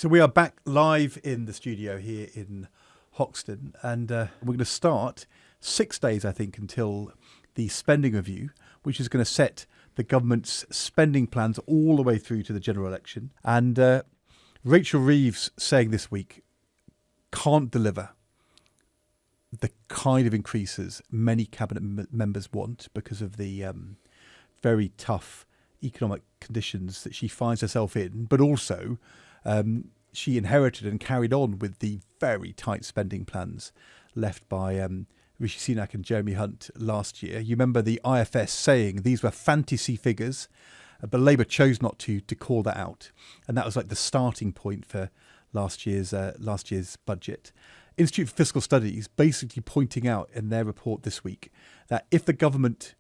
So we are back live in the studio here in Hoxton, and we're going to start 6 days, I think, until the spending review, which is going to set the government's spending plans all the way through to the general election. And Rachel Reeves saying this week can't deliver the kind of increases many cabinet members want because of the very tough economic conditions that she finds herself in, but also she inherited and carried on with the very tight spending plans left by Rishi Sunak and Jeremy Hunt last year. You remember the IFS saying these were fantasy figures, but Labour chose not to call that out, and that was like the starting point for last year's budget. Institute for Fiscal Studies basically pointing out in their report this week that if the government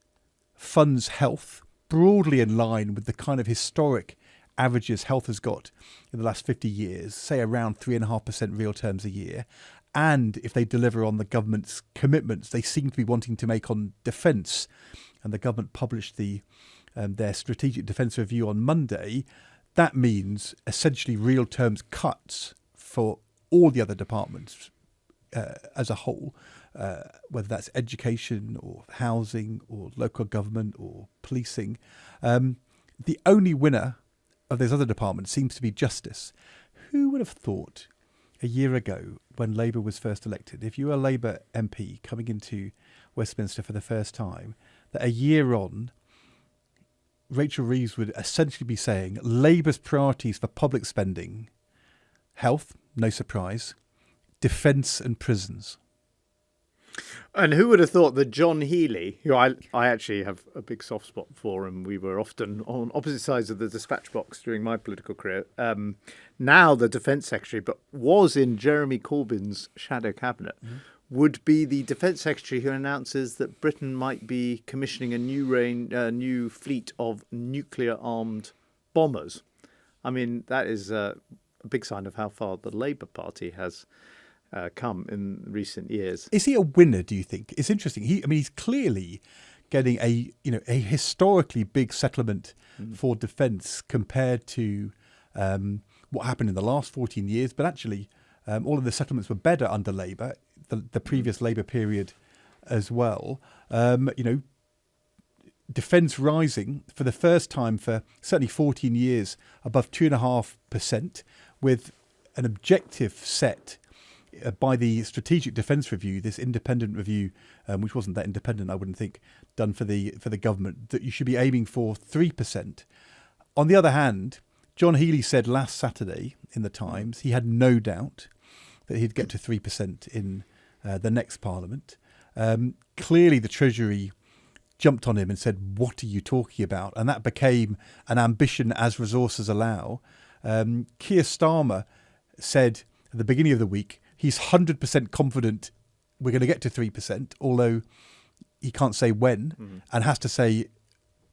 funds health broadly in line with the kind of historic averages health has got in the last 50 years, say around 3.5% real terms a year, and if they deliver on the government's commitments they seem to be wanting to make on defence, and the government published their strategic defence review on Monday, that means essentially real terms cuts for all the other departments as a whole, whether that's education or housing or local government or policing. The only winner of those other departments seems to be justice. Who would have thought a year ago when Labour was first elected, if you were a Labour MP coming into Westminster for the first time, that a year on, Rachel Reeves would essentially be saying Labour's priorities for public spending: health, no surprise, defence and prisons. And who would have thought that John Healey, who I actually have a big soft spot for, and we were often on opposite sides of the dispatch box during my political career, now the Defence Secretary, but was in Jeremy Corbyn's shadow cabinet, would be the Defence Secretary who announces that Britain might be commissioning a new fleet of nuclear-armed bombers. I mean, that is a big sign of how far the Labour Party has come in recent years. Is he a winner, do you think? It's interesting. He's clearly getting a historically big settlement for defence compared to what happened in the last 14 years. But actually, all of the settlements were better under Labour, the previous Labour period as well. Defence rising for the first time for certainly 14 years above 2.5%, with an objective set by the Strategic Defence Review, this independent review, which wasn't that independent, I wouldn't think, done for the government, that you should be aiming for 3%. On the other hand, John Healey said last Saturday in the Times he had no doubt that he'd get to 3% in the next Parliament. Clearly the Treasury jumped on him and said, what are you talking about? And that became an ambition as resources allow. Keir Starmer said at the beginning of the week he's 100% confident we're going to get to 3%, although he can't say when and has to say,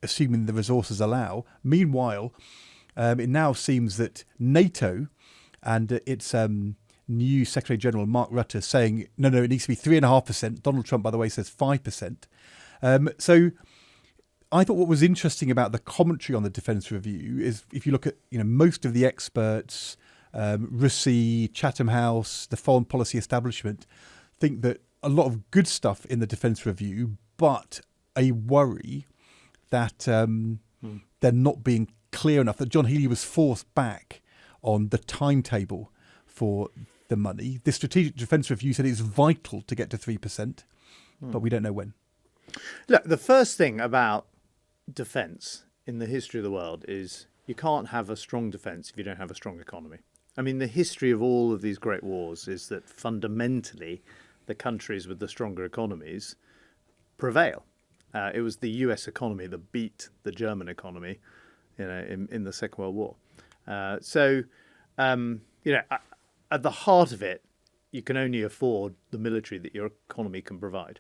assuming the resources allow. Meanwhile, it now seems that NATO and its new Secretary General, Mark Rutte, saying, no, it needs to be 3.5%. Donald Trump, by the way, says 5%. So I thought what was interesting about the commentary on the Defence Review is if you look at most of the experts, Russi, Chatham House, the foreign policy establishment, think that a lot of good stuff in the Defence Review, but a worry that they're not being clear enough, that John Healey was forced back on the timetable for the money. The Strategic Defence Review said it's vital to get to 3%, but we don't know when. Look, the first thing about defence in the history of the world is you can't have a strong defence if you don't have a strong economy. I mean, the history of all of these great wars is that fundamentally the countries with the stronger economies prevail. It was the US economy that beat the German economy, in the Second World War. At the heart of it, you can only afford the military that your economy can provide.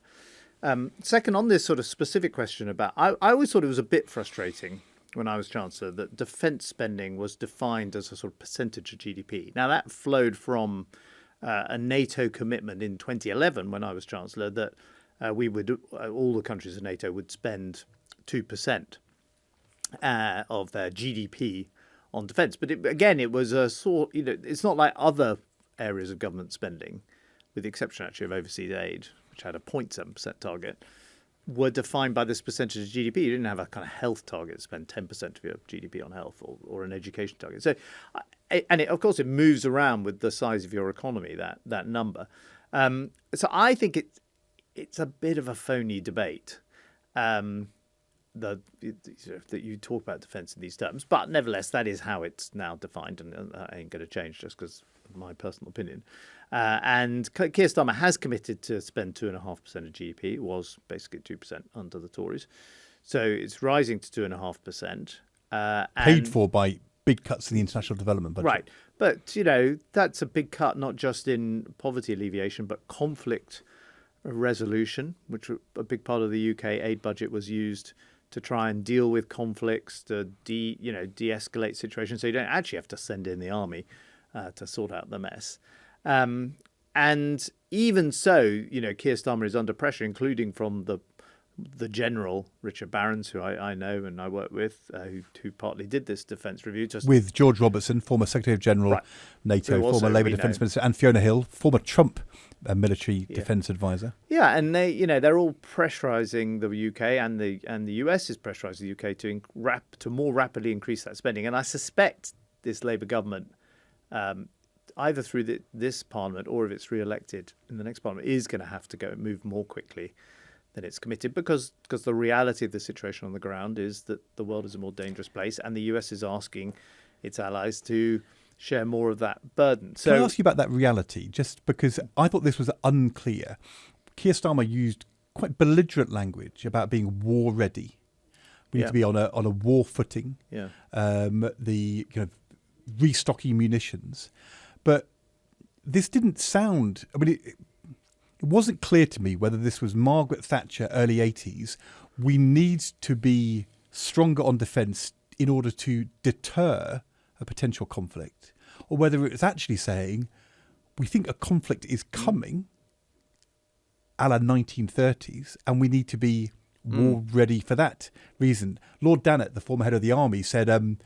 Second, on this sort of specific question about, I always thought it was a bit frustrating when I was Chancellor that defence spending was defined as a sort of percentage of GDP. Now, that flowed from a NATO commitment in 2011 when I was Chancellor that all the countries of NATO would spend 2% of their GDP on defence. But it was a sort. It's not like other areas of government spending, with the exception actually of overseas aid, which had a 0.7% target, were defined by this percentage of GDP. You didn't have a kind of health target, spend 10% of your GDP on health, or an education target. So, of course, it moves around with the size of your economy, that number. So I think it's a bit of a phony debate that you talk about defence in these terms. But nevertheless, that is how it's now defined, and that ain't going to change just because of my personal opinion. And Keir Starmer has committed to spend 2.5% of GDP. It was basically 2% under the Tories. So it's rising to 2.5%. Paid for by big cuts in the international development budget. Right. But, that's a big cut, not just in poverty alleviation, but conflict resolution, which a big part of the UK aid budget was used to try and deal with conflicts, to de-escalate situations. So you don't actually have to send in the army to sort out the mess. And even so, Keir Starmer is under pressure, including from the general, Richard Barrons, who I know and I work with, who partly did this defence review. With George Robertson, former Secretary of General, right. NATO, former Labour Defence Minister, and Fiona Hill, former Trump military defence advisor. Yeah, and they're all pressurising the UK, and the US is pressurising the UK to more rapidly increase that spending. And I suspect this Labour government, either through this Parliament or if it's re-elected in the next Parliament, is going to have to move more quickly than it's committed, because the reality of the situation on the ground is that the world is a more dangerous place, and the US is asking its allies to share more of that burden. So, can I ask you about that reality? Just because I thought this was unclear. Keir Starmer used quite belligerent language about being war ready. We need to be on a war footing. Yeah. The restocking munitions, but this didn't sound. I mean, it wasn't clear to me whether this was Margaret Thatcher, early 80s. We need to be stronger on defence in order to deter a potential conflict, or whether it was actually saying we think a conflict is coming a la 1930s and we need to be war ready for that reason. Lord Dannatt, the former head of the army, said,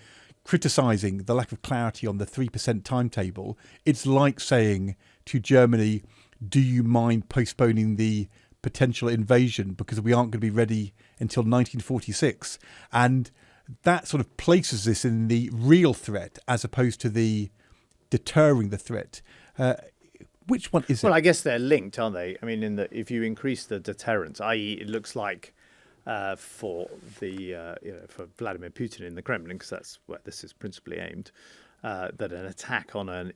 criticising the lack of clarity on the 3% timetable, it's like saying to Germany, do you mind postponing the potential invasion because we aren't going to be ready until 1946? And that sort of places this in the real threat as opposed to the deterring the threat. Which one is it? Well, I guess they're linked, aren't they? I mean, if you increase the deterrence, i.e., it looks like for Vladimir Putin in the Kremlin, because that's where this is principally aimed, that an attack on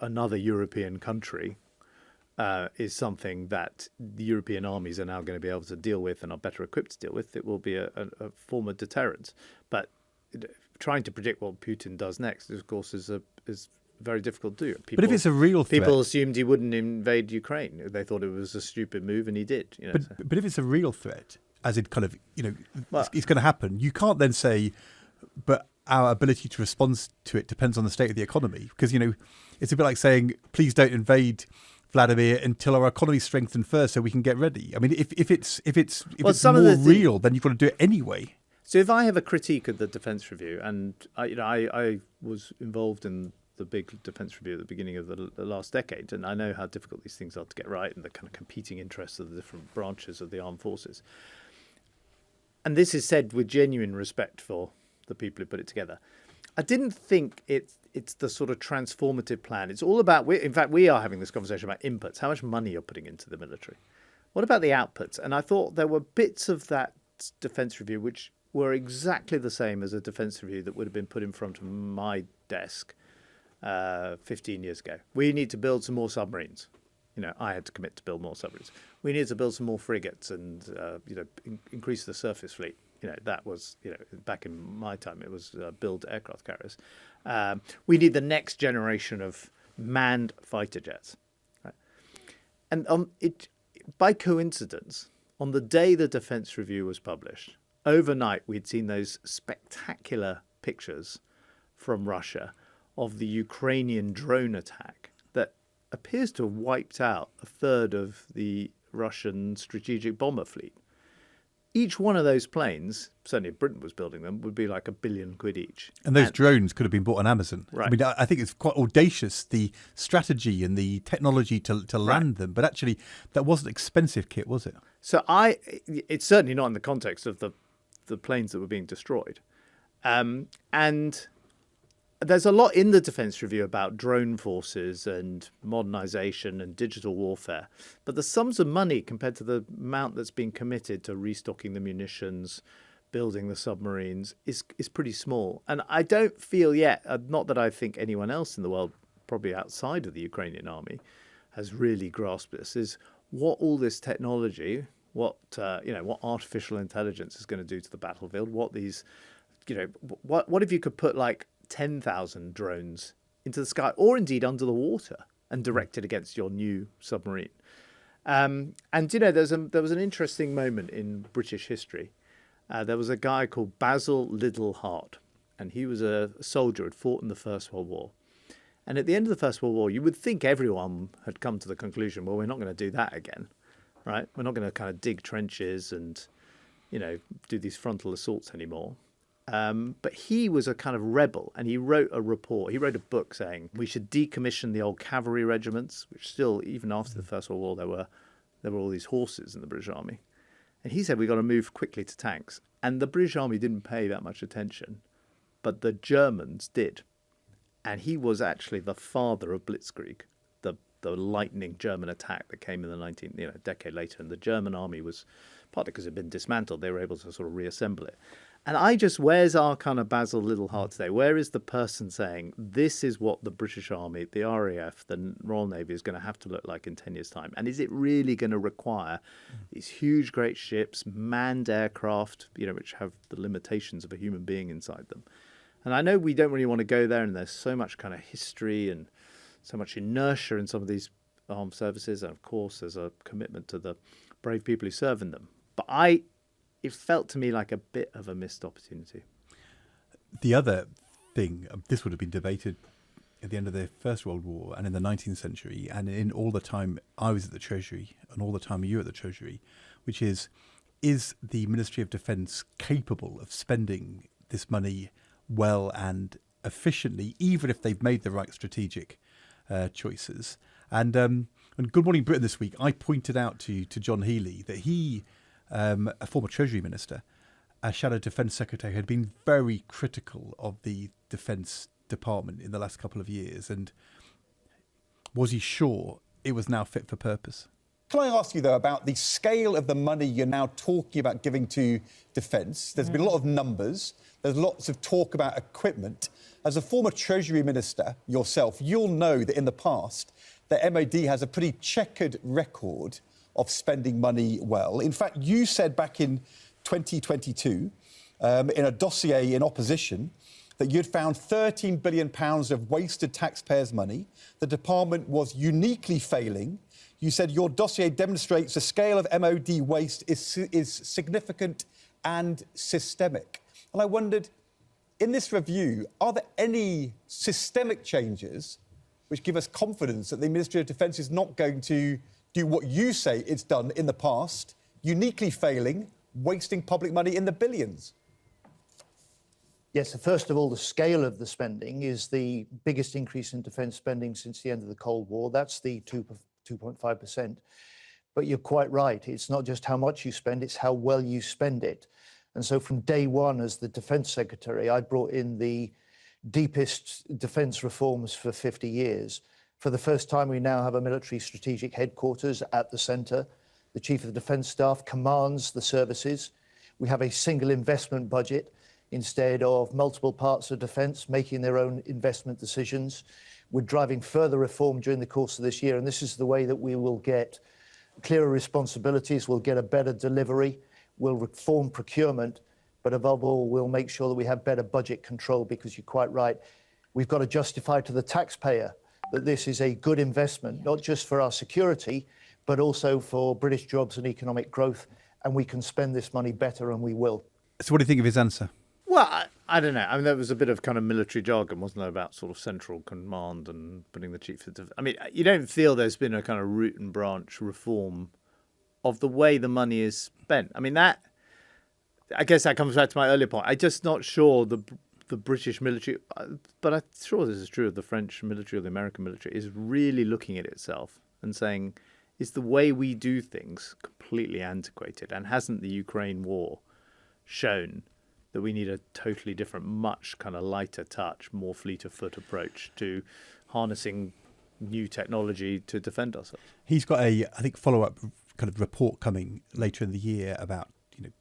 another European country is something that the European armies are now going to be able to deal with and are better equipped to deal with. It will be a form of deterrence. But trying to predict what Putin does next, of course, is very difficult to do. But if it's a real threat, people assumed he wouldn't invade Ukraine. They thought it was a stupid move, and he did. But if it's a real threat, as it kind of it's going to happen, you can't then say, but our ability to respond to it depends on the state of the economy, because it's a bit like saying, please don't invade Vladimir until our economy strengthened first, so we can get ready. I mean, if it's more real, then you've got to do it anyway. So if I have a critique of the Defence Review, and I was involved in the big Defence Review at the beginning of the last decade, and I know how difficult these things are to get right, and the kind of competing interests of the different branches of the armed forces. And this is said with genuine respect for the people who put it together. I didn't think it's the sort of transformative plan. It's all about, in fact, we are having this conversation about inputs, how much money you're putting into the military. What about the outputs? And I thought there were bits of that Defence Review which were exactly the same as a Defence Review that would have been put in front of my desk 15 years ago. We need to build some more submarines. I had to commit to build more submarines. We need to build some more frigates and increase the surface fleet. That was, back in my time, it was build aircraft carriers. We need the next generation of manned fighter jets. Right? And by coincidence, on the day the Defence Review was published, overnight we'd seen those spectacular pictures from Russia of the Ukrainian drone attack that appears to have wiped out a third of the Russian strategic bomber fleet. each one of those planes, certainly if Britain was building them, would be like £1 billion each. And those drones could have been bought on Amazon. Right. I mean, I think it's quite audacious, the strategy and the technology to land them. But actually, that wasn't expensive kit, was it? So it's certainly not in the context of the planes that were being destroyed. And there's a lot in the Defence Review about drone forces and modernisation and digital warfare. But the sums of money compared to the amount that's been committed to restocking the munitions, building the submarines, is pretty small. And I don't feel yet, not that I think anyone else in the world, probably outside of the Ukrainian army, has really grasped this, is what all this technology, what artificial intelligence is going to do to the battlefield, what if you could put like 10,000 drones into the sky, or indeed under the water, and directed against your new submarine. And there was an interesting moment in British history. There was a guy called Basil Liddell Hart, and he was a soldier who had fought in the First World War. And at the end of the First World War, you would think everyone had come to the conclusion, well, we're not going to do that again, right? We're not going to kind of dig trenches and, do these frontal assaults anymore. But he was a kind of rebel, and he wrote a book saying we should decommission the old cavalry regiments, which still, even after the First World War, there were all these horses in the British Army. And he said we've got to move quickly to tanks. And the British Army didn't pay that much attention, but the Germans did. And he was actually the father of Blitzkrieg, the lightning German attack that came in the decade later. And the German army was, partly because it had been dismantled, they were able to sort of reassemble it. And where's our kind of Basil Liddell Hart today? Where is the person saying, this is what the British Army, the RAF, the Royal Navy is going to have to look like in 10 years' time? And is it really going to require these huge, great ships, manned aircraft, which have the limitations of a human being inside them? And I know we don't really want to go there, and there's so much kind of history and so much inertia in some of these armed services. And of course, there's a commitment to the brave people who serve in them. But it felt to me like a bit of a missed opportunity. The other thing, this would have been debated at the end of the First World War and in the 19th century, and in all the time I was at the Treasury and all the time you were at the Treasury, which is the Ministry of Defence capable of spending this money well and efficiently, even if they've made the right strategic choices? And Good Morning Britain this week, I pointed out to John Healey that he, a former Treasury Minister, a Shadow Defence Secretary, had been very critical of the Defence Department in the last couple of years. And was he sure it was now fit for purpose? Can I ask you, though, about the scale of the money you're now talking about giving to defence? There's been a lot of numbers. There's lots of talk about equipment. As a former Treasury Minister yourself, you'll know that in the past, the MOD has a pretty checkered record of spending money well. In fact, you said back in 2022, in a dossier in opposition, that you'd found £13 billion of wasted taxpayers' money. The department was uniquely failing. You said your dossier demonstrates the scale of MOD waste is significant and systemic. And I wondered, in this review, are there any systemic changes which give us confidence that the Ministry of Defence is not going to do what you say it's done in the past, uniquely failing, wasting public money in the billions? Yes, so first of all, the scale of the spending is the biggest increase in defence spending since the end of the Cold War. That's the 2.5%. But you're quite right. It's not just how much you spend, it's how well you spend it. And so from day one as the Defence Secretary, I brought in the deepest defence reforms for 50 years. For the first time, we now have a military strategic headquarters at the centre. The Chief of Defence Staff commands the services. We have a single investment budget instead of multiple parts of defence making their own investment decisions. We're driving further reform during the course of this year, and this is the way that we will get clearer responsibilities, we'll get a better delivery, we'll reform procurement, but above all, we'll make sure that we have better budget control, because you're quite right. We've got to justify to the taxpayer that this is a good investment, not just for our security, but also for British jobs and economic growth, and we can spend this money better, and we will. So what do you think of his answer? Well, I don't know. I mean, there was a bit of kind of military jargon, wasn't there, about sort of central command and putting the chief of defence. I mean, you don't feel there's been a kind of root and branch reform of the way the money is spent. I mean, that I guess that comes back to my earlier point. I'm just not sure the British military, but I'm sure this is true of the French military or the American military, is really looking at itself and saying, is the way we do things completely antiquated? And hasn't the Ukraine war shown that we need a totally different, much kind of lighter touch, more fleet of foot approach to harnessing new technology to defend ourselves? He's got a, I think, follow-up kind of report coming later in the year about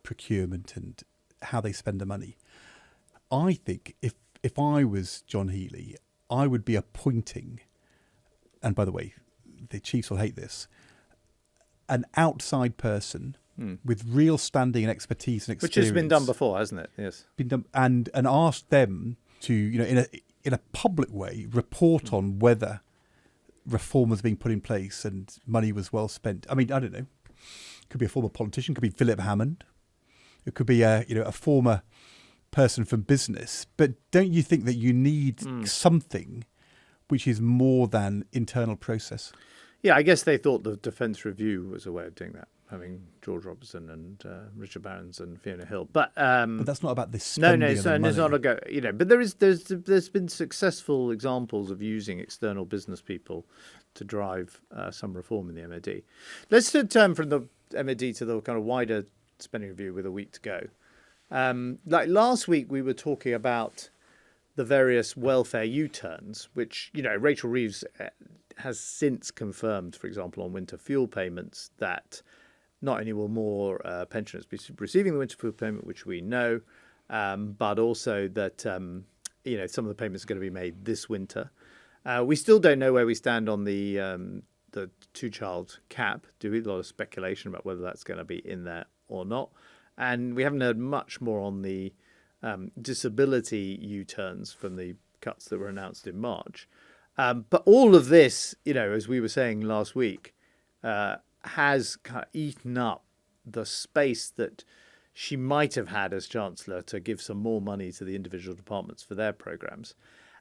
procurement and how they spend the money. I think if I was John Healey, I would be appointing, and by the way, the Chiefs will hate this, an outside person with real standing and expertise and experience. Which has been done before, hasn't it? Yes. Been done, and ask them to, in a public way, report on whether reform was being put in place and money was well spent. I mean, I don't know. It could be a former politician, could be Philip Hammond. It could be a former person from business. But don't you think that you need something which is more than internal process? Yeah, I guess they thought the Defence Review was a way of doing that, having George Robertson and Richard Barrons and Fiona Hill. But that's not about this spending. It's not a go. But there's been successful examples of using external business people to drive some reform in the MOD. Let's turn from the MOD to the kind of wider spending review with a week to go. Like last week, we were talking about the various welfare U-turns, which Rachel Reeves has since confirmed, for example, on winter fuel payments, that not only will more pensioners be receiving the winter fuel payment, which we know, but also that some of the payments are going to be made this winter. We still don't know where we stand on the two-child cap. Do we? A lot of speculation about whether that's going to be in there or not, and we haven't heard much more on the disability U-turns from the cuts that were announced in March. But all of this, as we were saying last week, has kind of eaten up the space that she might have had as Chancellor to give some more money to the individual departments for their programmes.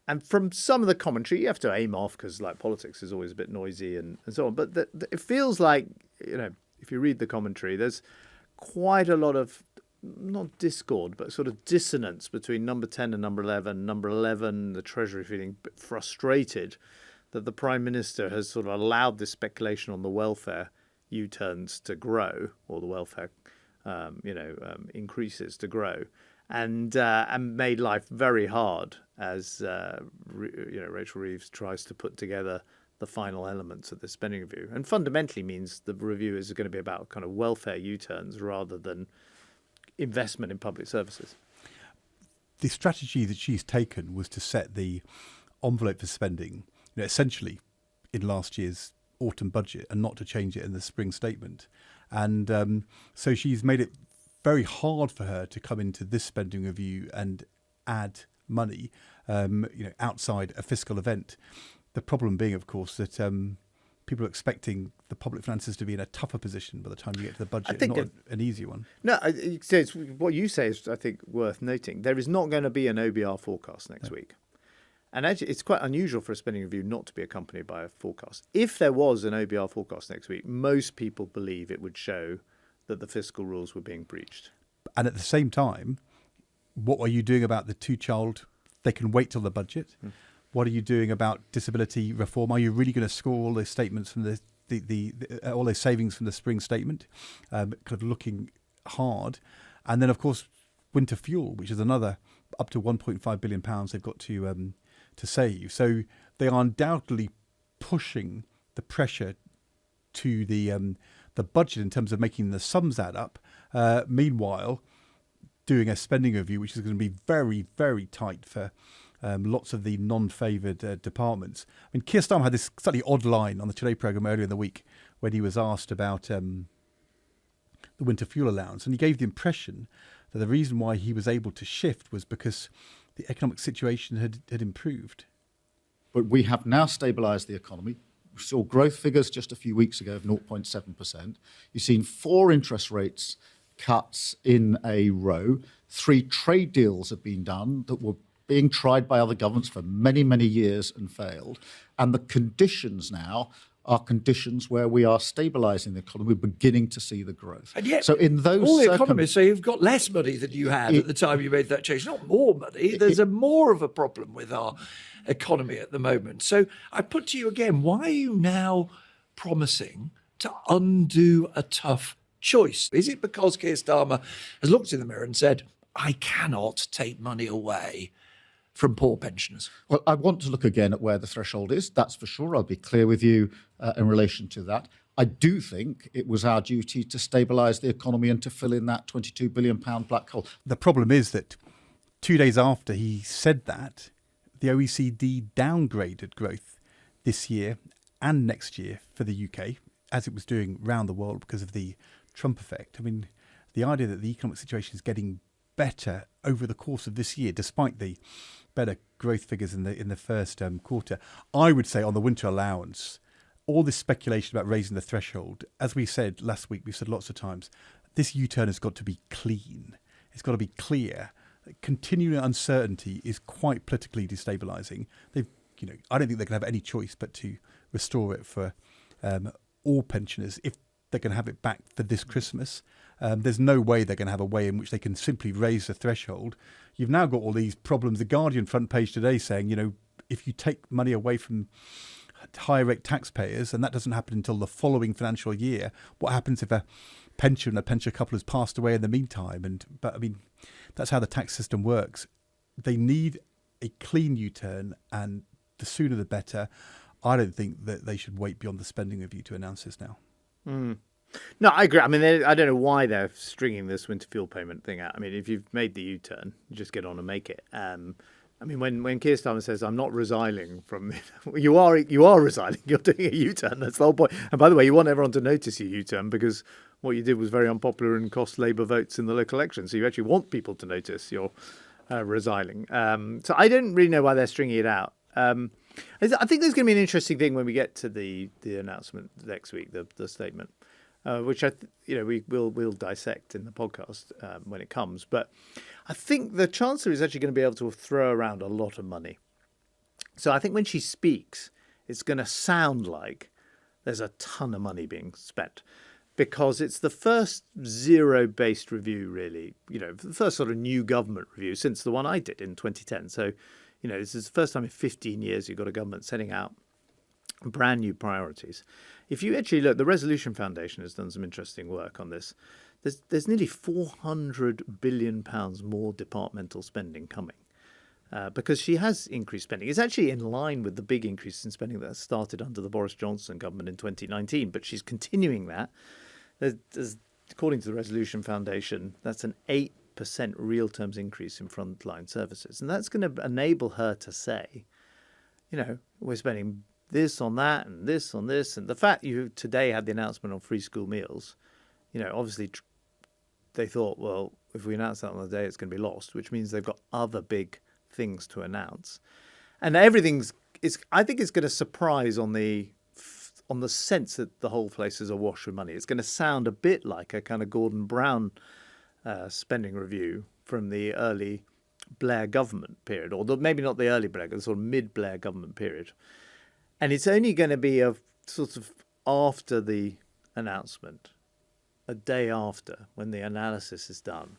And from some of the commentary, you have to aim off because politics is always a bit noisy and so on. But it feels like, if you read the commentary, there's quite a lot of, not discord, but sort of dissonance between number 10 and number 11. Number 11, the Treasury feeling a bit frustrated that the Prime Minister has sort of allowed this speculation on the welfare U-turns to grow, or the welfare, increases to grow, and made life very hard as Rachel Reeves tries to put together the final elements of the spending review, and fundamentally means the review is going to be about kind of welfare U-turns rather than investment in public services. The strategy that she's taken was to set the envelope for spending, essentially in last year's autumn budget, and not to change it in the spring statement. And so she's made it very hard for her to come into this spending review and add money, outside a fiscal event. The problem being, of course, that people are expecting the public finances to be in a tougher position by the time you get to the budget, not an easy one. No, what you say is, I think, worth noting. There is not going to be an OBR forecast next week. And actually, it's quite unusual for a spending review not to be accompanied by a forecast. If there was an OBR forecast next week, most people believe it would show that the fiscal rules were being breached. And at the same time, what are you doing about the two-child? They can wait till the budget. What are you doing about disability reform? Are you really going to score all those statements from all those savings from the spring statement? Kind of looking hard. And then, of course, winter fuel, which is another up to £1.5 billion they've got to save. So they are undoubtedly pushing the pressure to the budget in terms of making the sums add up. Meanwhile, doing a spending review, which is going to be very, very tight for lots of the non-favoured departments. I mean, Keir Starmer had this slightly odd line on the Today programme earlier in the week when he was asked about the winter fuel allowance, and he gave the impression that the reason why he was able to shift was because the economic situation had improved. But we have now stabilised the economy. We saw growth figures just a few weeks ago of 0.7%. You've seen 4 interest rates cuts in a row. 3 trade deals have been done that were being tried by other governments for many, many years and failed. And the conditions now are conditions where we are stabilising the economy. We're beginning to see the growth. And yet, so in those all the economists say you've got less money than you had at the time you made that change, not more money. There's more of a problem with our economy at the moment. So I put to you again, why are you now promising to undo a tough choice? Is it because Keir Starmer has looked in the mirror and said, I cannot take money away from poor pensioners? Well, I want to look again at where the threshold is, that's for sure. I'll be clear with you in relation to that. I do think it was our duty to stabilise the economy and to fill in that £22 billion black hole. The problem is that 2 days after he said that, the OECD downgraded growth this year and next year for the UK, as it was doing around the world because of the Trump effect. I mean, the idea that the economic situation is getting better over the course of this year, despite the better growth figures in the first quarter, I would say on the winter allowance, all this speculation about raising the threshold, as we said last week, we've said lots of times, this U-turn has got to be clean. It's got to be clear. Continuing uncertainty is quite politically destabilising. I don't think they can have any choice but to restore it for all pensioners if they're going to have it back for this Christmas. There's no way they're going to have a way in which they can simply raise the threshold. You've now got all these problems. The Guardian front page today saying, if you take money away from higher rate taxpayers and that doesn't happen until the following financial year, what happens if a pensioner couple has passed away in the meantime? But that's how the tax system works. They need a clean U-turn, and the sooner the better. I don't think that they should wait beyond the spending review to announce this now. No, I agree. I mean, I don't know why they're stringing this winter fuel payment thing out. I mean, if you've made the U-turn, you just get on and make it. When Keir Starmer says, I'm not resigning from it, you are resigning. You're doing a U-turn. That's the whole point. And by the way, you want everyone to notice your U-turn because what you did was very unpopular and cost Labour votes in the local election. So you actually want people to notice you're resigning. So I don't really know why they're stringing it out. I think there's going to be an interesting thing when we get to the announcement next week, the statement, which we'll dissect in the podcast when it comes. But I think the Chancellor is actually going to be able to throw around a lot of money. So I think when she speaks, it's going to sound like there's a ton of money being spent, because it's the first zero-based review, really, the first sort of new government review since the one I did in 2010. So, this is the first time in 15 years you've got a government setting out brand new priorities. If you actually look, the Resolution Foundation has done some interesting work on this. There's nearly £400 billion more departmental spending coming because she has increased spending. It's actually in line with the big increase in spending that started under the Boris Johnson government in 2019, but she's continuing that. According to the Resolution Foundation, that's an 8% real terms increase in frontline services. And that's going to enable her to say, we're spending this on that and this on this. And the fact you today had the announcement on free school meals, obviously they thought, well, if we announce that on the day, it's going to be lost, which means they've got other big things to announce. And I think it's going to surprise on the sense that the whole place is awash with money. It's going to sound a bit like a kind of Gordon Brown spending review from the early Blair government period, or maybe not the early Blair, the sort of mid-Blair government period. And it's only going to be a sort of after the announcement, a day after, when the analysis is done,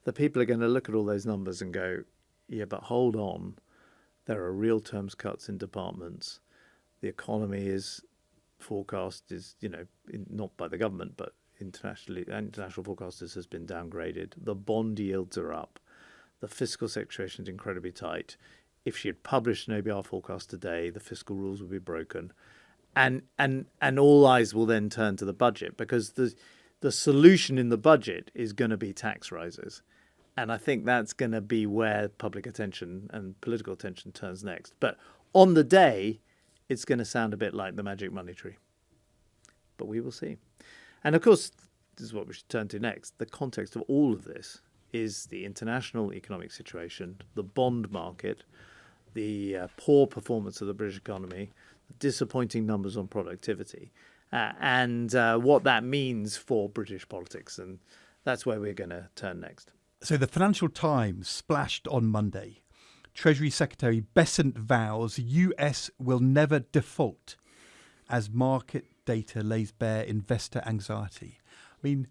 the people are going to look at all those numbers and go, yeah, but hold on, there are real terms cuts in departments. The economy is forecast is, not by the government, but international forecasters has been downgraded. The bond yields are up. The fiscal situation is incredibly tight. If she had published an OBR forecast today, the fiscal rules would be broken. And all eyes will then turn to the budget, because the solution in the budget is going to be tax rises. And I think that's going to be where public attention and political attention turns next. But on the day, it's going to sound a bit like the magic money tree. But we will see. And of course, this is what we should turn to next. The context of all of this is the international economic situation, the bond market, the poor performance of the British economy, the disappointing numbers on productivity, and what that means for British politics. And that's where we're going to turn next. So the Financial Times splashed on Monday. Treasury Secretary Bessent vows US will never default. as market data lays bare investor anxiety. I mean,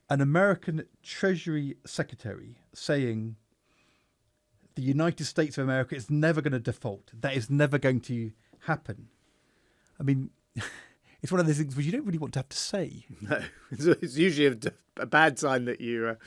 an American Treasury Secretary saying the United States of America is never going to default. That is never going to happen. I mean, it's one of those things which you don't really want to have to say. No, it's usually a bad sign that you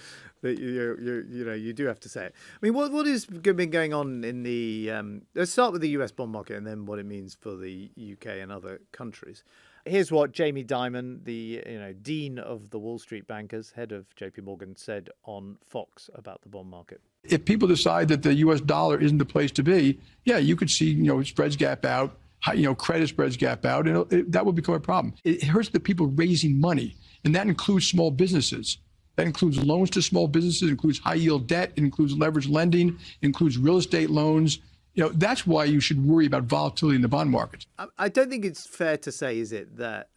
do have to say it. I mean, what has been going on in the? Let's start with the U.S. bond market and then what it means for the UK and other countries. Here's what Jamie Dimon, the dean of the Wall Street bankers, head of J.P. Morgan, said on Fox about the bond market. If people decide that the U.S. dollar isn't the place to be, yeah, you could see spreads gap out, credit spreads gap out, and that would become a problem. It hurts the people raising money, and that includes small businesses. That includes loans to small businesses, it includes high yield debt, it includes leveraged lending, it includes real estate loans. That's why you should worry about volatility in the bond market. I don't think it's fair to say, is it, that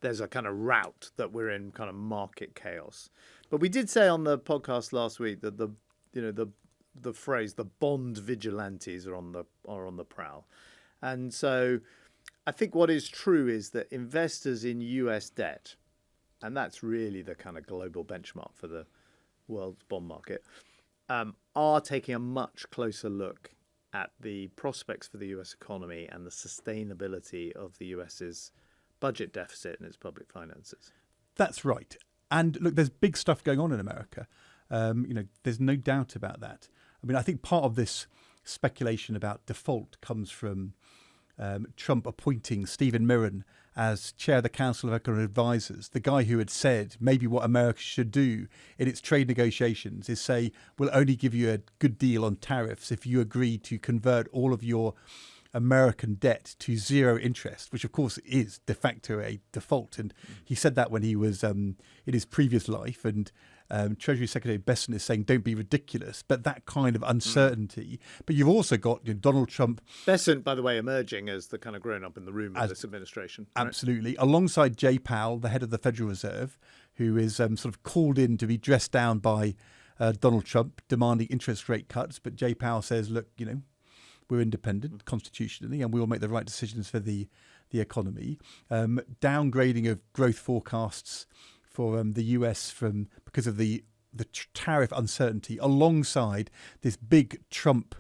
there's a kind of rout, that we're in kind of market chaos. But we did say on the podcast last week that the phrase "the bond vigilantes" are on the prowl, and so I think what is true is that investors in US debt, and that's really the kind of global benchmark for the world's bond market, are taking a much closer look at the prospects for the US economy and the sustainability of the US's budget deficit and its public finances. That's right. And look, there's big stuff going on in America. There's no doubt about that. I mean, I think part of this speculation about default comes from Trump appointing Stephen Mirren as chair of the Council of Economic Advisors, the guy who had said maybe what America should do in its trade negotiations is say, we'll only give you a good deal on tariffs if you agree to convert all of your American debt to zero interest, which of course is de facto a default. And he said that when he was in his previous life. And Treasury Secretary Besson is saying, don't be ridiculous. But that kind of uncertainty. But you've also got Donald Trump. Besson, by the way, emerging as the kind of grown up in the room of this administration. Right? Absolutely. Alongside Jay Powell, the head of the Federal Reserve, who is sort of called in to be dressed down by Donald Trump, demanding interest rate cuts. But Jay Powell says, look, we're independent constitutionally and we will make the right decisions for the economy. Downgrading of growth forecasts for the US because of the tariff uncertainty, alongside this big Trump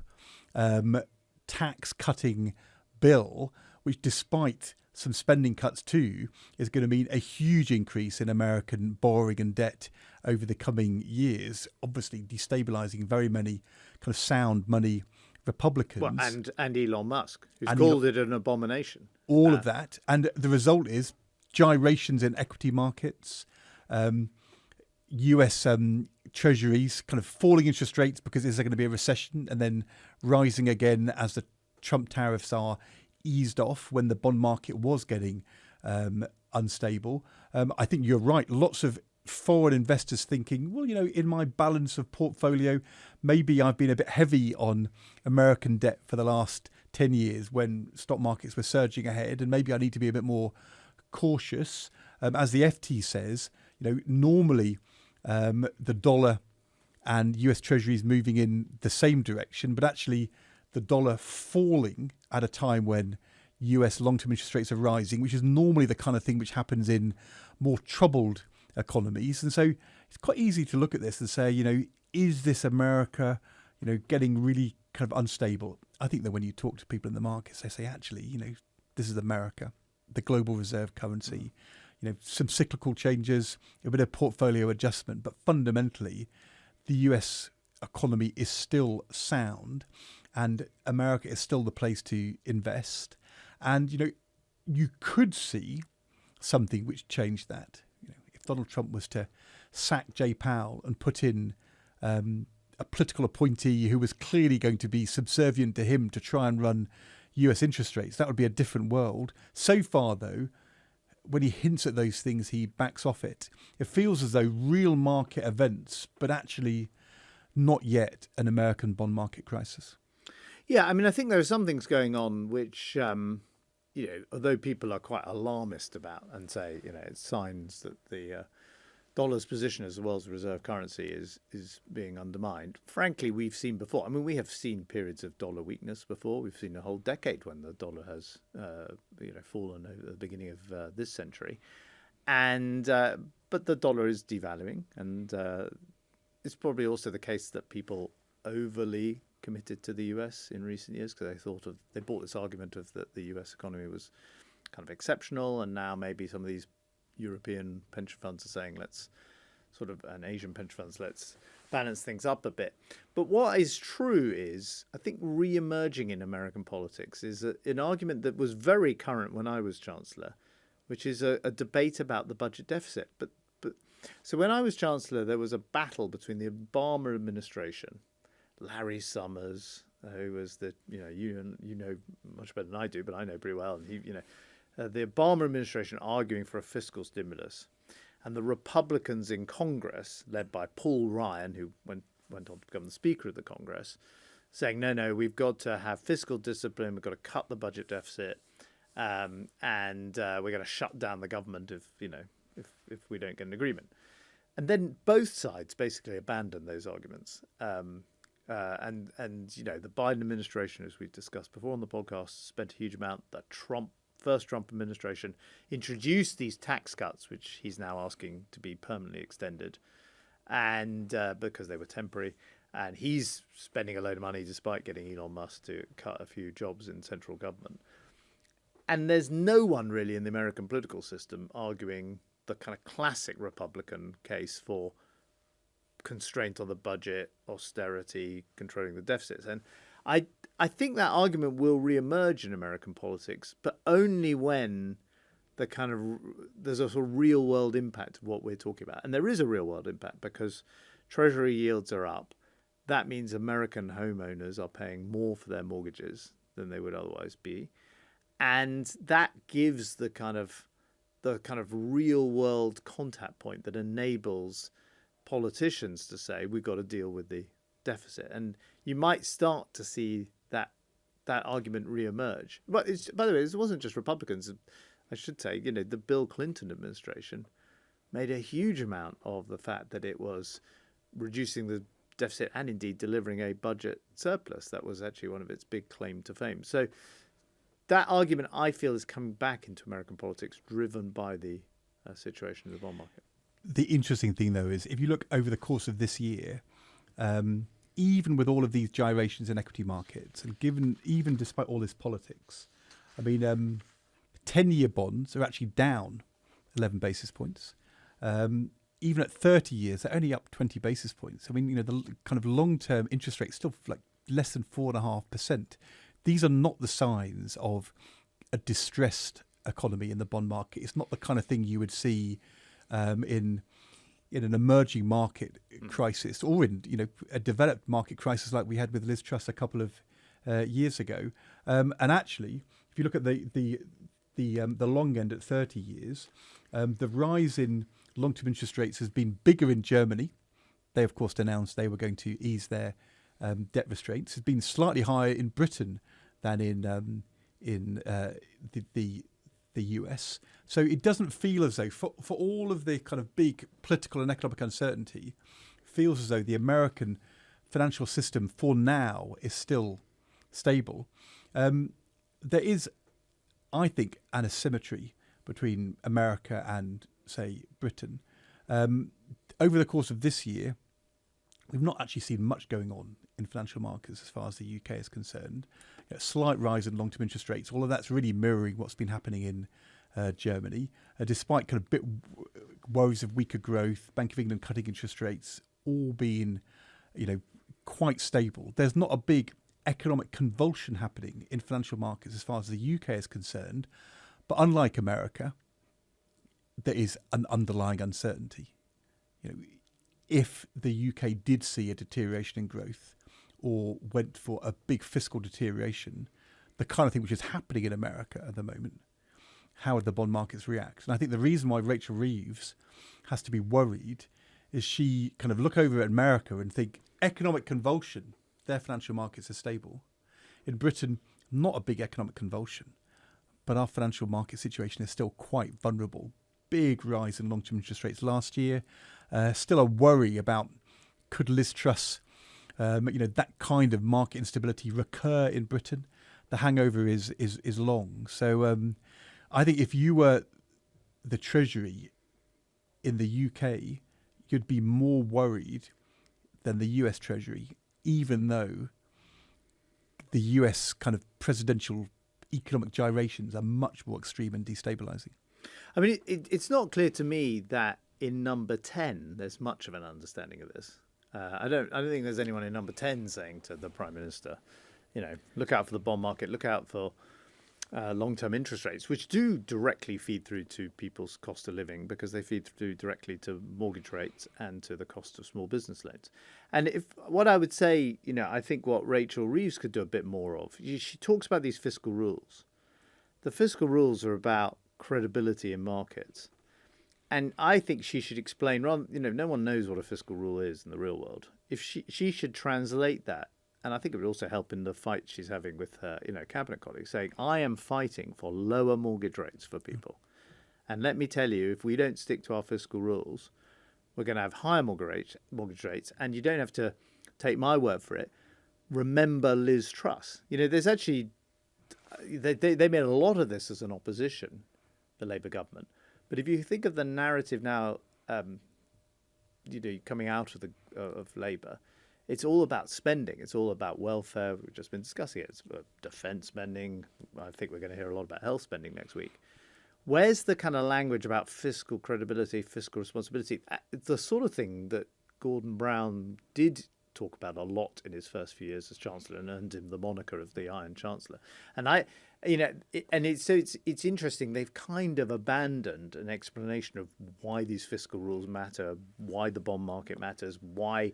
tax cutting bill, which despite some spending cuts too, is going to mean a huge increase in American borrowing and debt over the coming years, obviously destabilizing very many kind of sound money Republicans. Well, and Elon Musk, who's called it an abomination. All of that. And the result is gyrations in equity markets, US treasuries kind of falling interest rates because there's going to be a recession, and then rising again as the Trump tariffs are eased off when the bond market was getting unstable. I think you're right. Lots of foreign investors thinking, well, in my balance of portfolio, maybe I've been a bit heavy on American debt for the last 10 years when stock markets were surging ahead, and maybe I need to be a bit more cautious. As the FT says, normally the dollar and US Treasuries moving in the same direction, but actually the dollar falling at a time when US long-term interest rates are rising, which is normally the kind of thing which happens in more troubled economies. And so it's quite easy to look at this and say, is this America, getting really kind of unstable? I think that when you talk to people in the markets, they say, actually, this is America, the global reserve currency, some cyclical changes, a bit of portfolio adjustment, but fundamentally the US economy is still sound and America is still the place to invest. And, you could see something which changed that. If Donald Trump was to sack Jay Powell and put in a political appointee who was clearly going to be subservient to him to try and run US interest rates, that would be a different world. So far, though, when he hints at those things, he backs off it. It feels as though real market events, but actually not yet an American bond market crisis. Yeah, I mean, I think there are some things going on which, although people are quite alarmist about and say, it's signs that the dollar's position as the world's reserve currency is being undermined. Frankly, we've seen before. I mean, we have seen periods of dollar weakness before. We've seen a whole decade when the dollar has fallen over the beginning of this century, and but the dollar is devaluing, and it's probably also the case that people overly committed to the US in recent years because they bought this argument of that the US economy was kind of exceptional, and now maybe some of these European pension funds are saying and Asian pension funds, let's balance things up a bit. But what is true is, I think re-emerging in American politics is an argument that was very current when I was Chancellor, which is a debate about the budget deficit. So when I was Chancellor, there was a battle between the Obama administration, Larry Summers, who was you know much better than I do, but I know pretty well, and the Obama administration arguing for a fiscal stimulus, and the Republicans in Congress, led by Paul Ryan, who went on to become the Speaker of the Congress, saying, no, we've got to have fiscal discipline, we've got to cut the budget deficit, and we're going to shut down the government if we don't get an agreement. And then both sides basically abandoned those arguments. And the Biden administration, as we've discussed before on the podcast, spent a huge amount. The first Trump administration introduced these tax cuts, which he's now asking to be permanently extended, and because they were temporary. And he's spending a load of money despite getting Elon Musk to cut a few jobs in central government. And there's no one really in the American political system arguing the kind of classic Republican case for constraint on the budget, austerity, controlling the deficits. And I think that argument will re-emerge in American politics, but only when there's a sort of real world impact of what we're talking about. And there is a real world impact because Treasury yields are up. That means American homeowners are paying more for their mortgages than they would otherwise be. And that gives the kind of real world contact point that enables politicians to say we've got to deal with the deficit, and you might start to see that argument re-emerge. But by the way, it wasn't just Republicans. I should say, the Bill Clinton administration made a huge amount of the fact that it was reducing the deficit and indeed delivering a budget surplus. That was actually one of its big claim to fame. So that argument, I feel, is coming back into American politics, driven by the situation in the bond market. The interesting thing, though, is if you look over the course of this year, even with all of these gyrations in equity markets, and even despite all this politics, I mean, 10-year bonds are actually down 11 basis points. Even at 30 years, they're only up 20 basis points. I mean, the kind of long-term interest rate still like less than 4.5%. These are not the signs of a distressed economy in the bond market. It's not the kind of thing you would see in an emerging market crisis, or in a developed market crisis like we had with Liz Truss a couple of years ago. And actually, if you look at the long end at 30 years, the rise in long-term interest rates has been bigger in Germany. They, of course, announced they were going to ease their debt restraints. It's been slightly higher in Britain than in the US. So it doesn't feel as though, for all of the kind of big political and economic uncertainty, feels as though the American financial system for now is still stable. There is, I think, an asymmetry between America and, say, Britain. Over the course of this year, we've not actually seen much going on in financial markets as far as the UK is concerned. A slight rise in long-term interest rates. All of that's really mirroring what's been happening in Germany, despite kind of bit worries of weaker growth, Bank of England cutting interest rates, all being, quite stable. There's not a big economic convulsion happening in financial markets as far as the UK is concerned. But unlike America, there is an underlying uncertainty. If the UK did see a deterioration in growth or went for a big fiscal deterioration, the kind of thing which is happening in America at the moment, how would the bond markets react? And I think the reason why Rachel Reeves has to be worried is she kind of look over at America and think economic convulsion, their financial markets are stable. In Britain, not a big economic convulsion, but our financial market situation is still quite vulnerable big rise in long-term interest rates last year. Still a worry about could Liz Truss, that kind of market instability recur in Britain. The hangover is long. So I think if you were the Treasury in the UK, you'd be more worried than the US Treasury, even though the US kind of presidential economic gyrations are much more extreme and destabilizing. I mean, it's not clear to me that in number 10 there's much of an understanding of this. I don't think there's anyone in number 10 saying to the Prime Minister, look out for the bond market, look out for long-term interest rates, which do directly feed through to people's cost of living because they feed through directly to mortgage rates and to the cost of small business loans. And what I would say, I think what Rachel Reeves could do a bit more of, she talks about these fiscal rules. The fiscal rules are about credibility in markets. And I think she should explain, no one knows what a fiscal rule is in the real world. If she should translate that, and I think it would also help in the fight she's having with her, cabinet colleagues, saying, I am fighting for lower mortgage rates for people. And let me tell you, if we don't stick to our fiscal rules, we're going to have higher mortgage rates. And you don't have to take my word for it. Remember Liz Truss. There's actually, they made a lot of this as an opposition, the Labour government. But if you think of the narrative now, coming out of Labour, it's all about spending. It's all about welfare. We've just been discussing it. It's defence spending. I think we're going to hear a lot about health spending next week. Where's the kind of language about fiscal credibility, fiscal responsibility? It's the sort of thing that Gordon Brown did talk about a lot in his first few years as Chancellor and earned him the moniker of the Iron Chancellor. And it's interesting. They've kind of abandoned an explanation of why these fiscal rules matter, why the bond market matters, why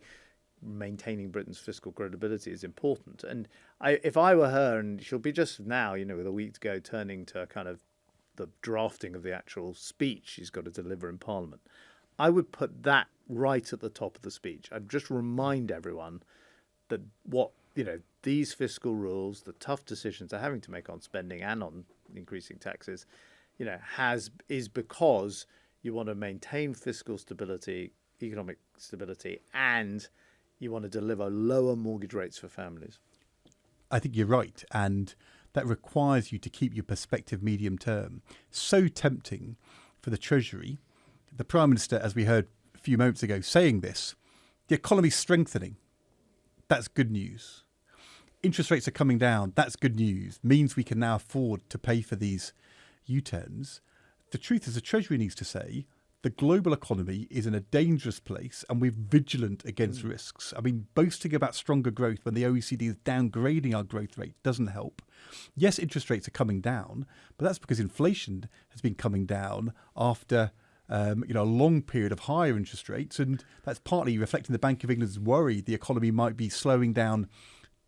maintaining Britain's fiscal credibility is important. And if I were her, and she'll be just now, with a week to go, turning to kind of the drafting of the actual speech she's got to deliver in Parliament, I would put that right at the top of the speech. I'd just remind everyone that these fiscal rules, the tough decisions they're having to make on spending and on increasing taxes, is because you want to maintain fiscal stability, economic stability, and you want to deliver lower mortgage rates for families. I think you're right. And that requires you to keep your perspective medium term. So tempting for the Treasury. The Prime Minister, as we heard a few moments ago, saying this, the economy's strengthening. That's good news. Interest rates are coming down. That's good news. Means we can now afford to pay for these U-turns. The truth is the Treasury needs to say, the global economy is in a dangerous place and we're vigilant against risks. I mean, boasting about stronger growth when the OECD is downgrading our growth rate doesn't help. Yes, interest rates are coming down, but that's because inflation has been coming down after a long period of higher interest rates. And that's partly reflecting the Bank of England's worry the economy might be slowing down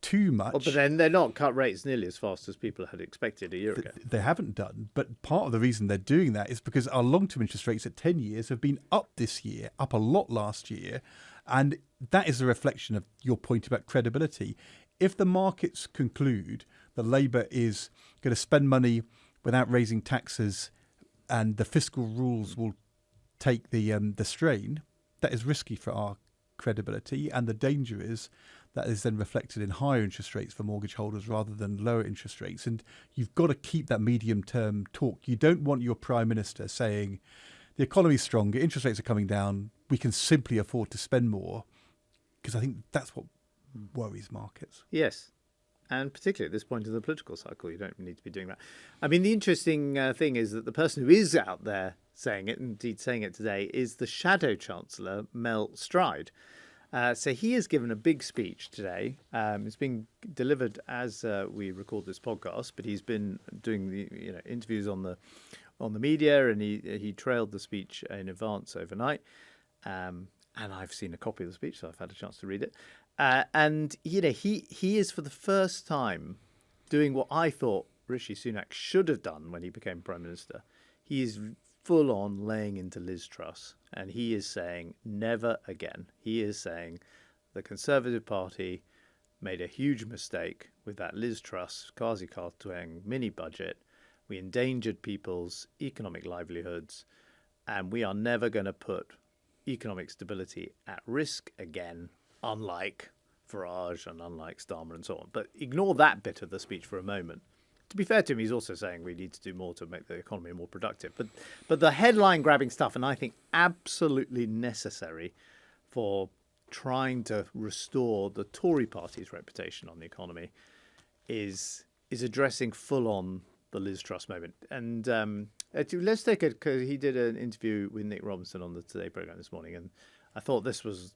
too much. Well, but then they're not cut rates nearly as fast as people had expected a year ago. They haven't done. But part of the reason they're doing that is because our long-term interest rates at 10 years have been up this year, up a lot last year. And that is a reflection of your point about credibility. If the markets conclude that Labour is going to spend money without raising taxes and the fiscal rules will take the strain, that is risky for our credibility. And the danger is that is then reflected in higher interest rates for mortgage holders rather than lower interest rates. And you've got to keep that medium-term talk. You don't want your Prime Minister saying, the economy's stronger, interest rates are coming down, we can simply afford to spend more, because I think that's what worries markets. Yes. And particularly at this point in the political cycle, you don't need to be doing that. I mean, the interesting thing is that the person who is out there saying it, indeed saying it today, is the Shadow Chancellor, Mel Stride. So he has given a big speech today. It's being delivered as we record this podcast, but he's been doing the interviews on the media, and he trailed the speech in advance overnight. And I've seen a copy of the speech, so I've had a chance to read it. And he is for the first time doing what I thought Rishi Sunak should have done when he became Prime Minister. He is full on laying into Liz Truss, and he is saying never again. He is saying the Conservative Party made a huge mistake with that Liz Truss quasi-cartwang mini budget. We endangered people's economic livelihoods. and we are never going to put economic stability at risk again, unlike Farage and unlike Starmer and so on. But ignore that bit of the speech for a moment. To be fair to him, he's also saying we need to do more to make the economy more productive. But the headline-grabbing stuff, and I think absolutely necessary for trying to restore the Tory party's reputation on the economy, is addressing full-on the Liz Truss moment. And let's take it, because he did an interview with Nick Robinson on the Today programme this morning, and I thought this was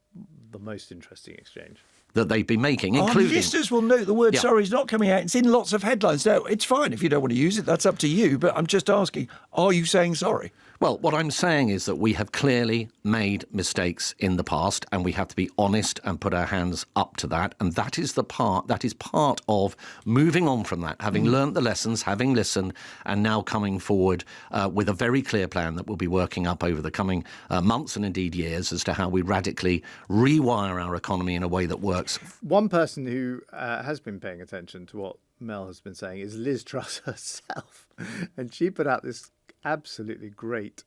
the most interesting exchange that they've been making, Our including... listeners will note the word sorry is not coming out. It's in lots of headlines. No, it's fine if you don't want to use it. That's up to you. But I'm just asking, are you saying sorry? Well, what I'm saying is that we have clearly made mistakes in the past, and we have to be honest and put our hands up to that. And that is part of moving on from that, having learnt the lessons, having listened, and now coming forward with a very clear plan that we'll be working up over the coming months and indeed years as to how we radically rewire our economy in a way that works. One person who has been paying attention to what Mel has been saying is Liz Truss herself. And she put out this absolutely great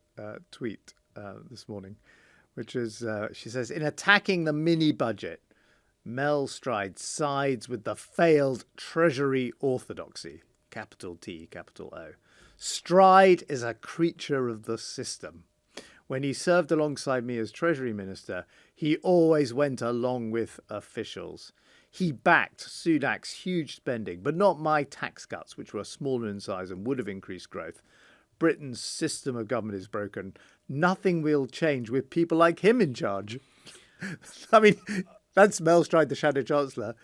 tweet this morning, which is, she says, in attacking the mini budget, Mel Stride sides with the failed Treasury orthodoxy, capital T, capital O. Stride is a creature of the system. When he served alongside me as Treasury Minister, he always went along with officials. He backed Sunak's huge spending, but not my tax cuts, which were smaller in size and would have increased growth. Britain's system of government is broken. Nothing will change with people like him in charge. I mean, that's Mel Stride, the Shadow Chancellor,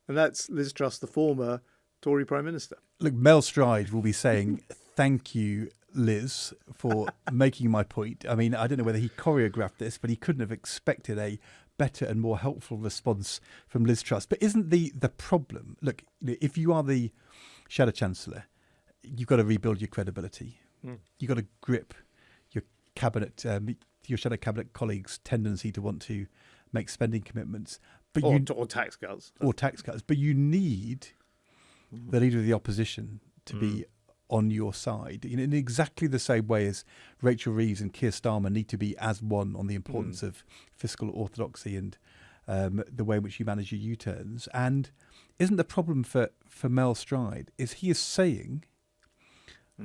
and that's Liz Truss, the former Tory Prime Minister. Look, Mel Stride will be saying, thank you, Liz, for making my point. I mean, I don't know whether he choreographed this, but he couldn't have expected a better and more helpful response from Liz Truss. But isn't the problem, look, if you are the Shadow Chancellor, you've got to rebuild your credibility. You've got to grip your cabinet, your shadow cabinet colleagues' tendency to want to make spending commitments, but or tax cuts. Or tax cuts. But you need the leader of the opposition to be on your side, in exactly the same way as Rachel Reeves and Keir Starmer need to be as one on the importance of fiscal orthodoxy and the way in which you manage your U-turns. And isn't the problem for Mel Stride is he is saying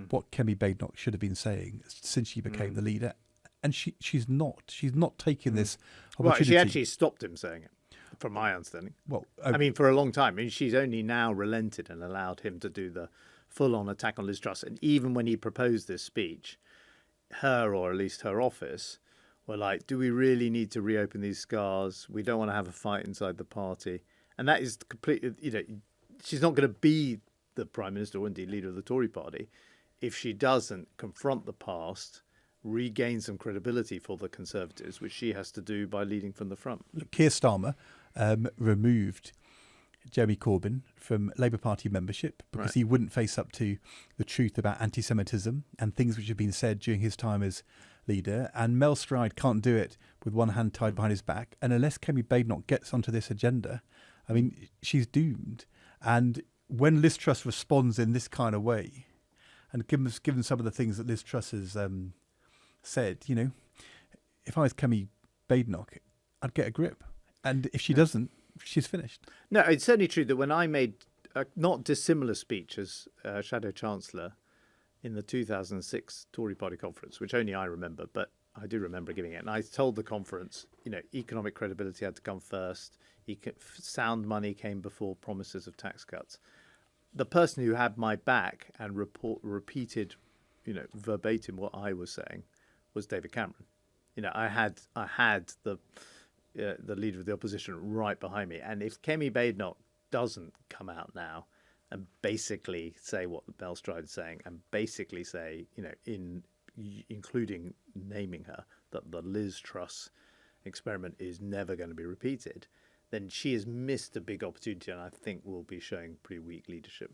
what Kemi Badenoch should have been saying since she became the leader, and she's not taking this opportunity. Well, she actually stopped him saying it, from my understanding. Well, I mean, for a long time. I mean, she's only now relented and allowed him to do the full-on attack on Liz Truss. And even when he proposed this speech, her, or at least her office, were like, do we really need to reopen these scars? We don't want to have a fight inside the party. And that is completely, she's not going to be the Prime Minister or indeed leader of the Tory party if she doesn't confront the past, regain some credibility for the Conservatives, which she has to do by leading from the front. Look, Keir Starmer removed Jeremy Corbyn from Labour Party membership because he wouldn't face up to the truth about anti-Semitism and things which have been said during his time as leader. And Mel Stride can't do it with one hand tied behind his back. And unless Kemi Badenoch gets onto this agenda, I mean, she's doomed. And when Liz Truss responds in this kind of way, and given some of the things that Liz Truss has said, if I was Kemi Badenoch, I'd get a grip. And if she doesn't, she's finished. No, it's certainly true that when I made a not dissimilar speech as Shadow Chancellor in the 2006 Tory Party conference, which only I remember, but I do remember giving it. And I told the conference, economic credibility had to come first. Sound money came before promises of tax cuts. The person who had my back and repeated, verbatim what I was saying was David Cameron. I had the leader of the opposition right behind me. And if Kemi Badenoch doesn't come out now and basically say what Mel Stride is saying, and basically say, including naming her, that the Liz Truss experiment is never going to be repeated, then she has missed a big opportunity, and I think will be showing pretty weak leadership.